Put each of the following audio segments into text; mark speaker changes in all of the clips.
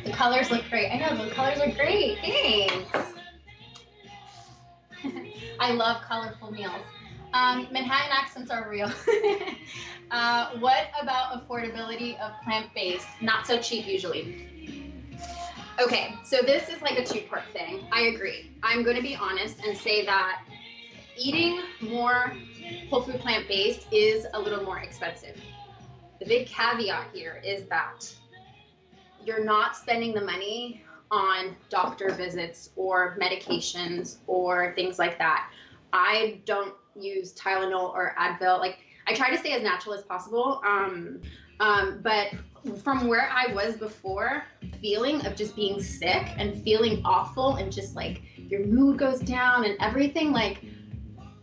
Speaker 1: The colors look great. I know, the colors are great. Thanks. I love colorful meals. Manhattan accents are real. What about affordability of plant-based? Not so cheap usually. Okay, so this is like a two-part thing. I agree. I'm going to be honest and say that eating more whole food plant-based is a little more expensive. The big caveat here is that you're not spending the money on doctor visits or medications or things like that. I don't use Tylenol or Advil. Like, I try to stay as natural as possible. But from where I was before, the feeling of just being sick and feeling awful and just like your mood goes down and everything, like,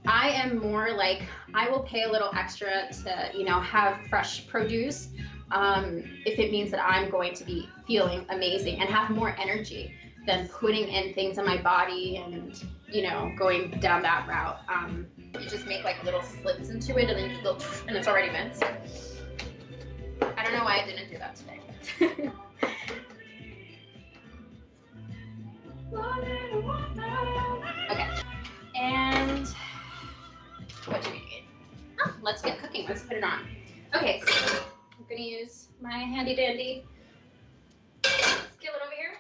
Speaker 1: I am more like, I will pay a little extra to, you know, have fresh produce if it means that I'm going to be feeling amazing and have more energy than putting in things in my body and, you know, going down that route. You just make like little slips into it and then you go, and it's already minced. I don't know why I didn't do that today. Okay, and what do we need? Oh, let's get cooking. Let's put it on. Okay, so I'm gonna use my handy dandy skillet over here.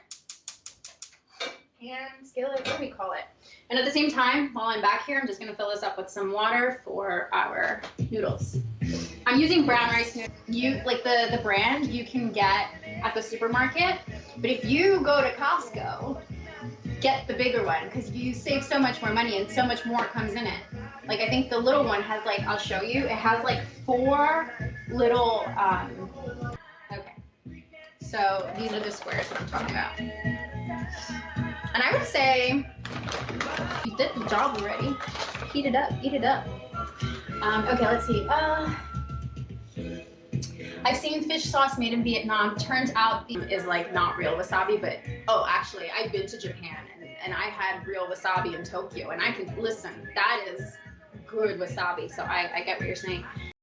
Speaker 1: Pan skillet, what do we call it? And at the same time, while I'm back here, I'm just gonna fill this up with some water for our noodles. I'm using brown rice noodles. You like the brand you can get at the supermarket, but if you go to Costco, get the bigger one because you save so much more money and so much more comes in it. Like, I think the little one has like, I'll show you, it has like 4 little, okay. So these are the squares that I'm talking about. And I would say, you did the job already. Heat it up, eat it up. Okay, let's see. I've seen fish sauce made in Vietnam. Turns out is like not real wasabi, but oh, actually, I've been to Japan and I had real wasabi in Tokyo, and I can listen. That is good wasabi. So I get what you're saying.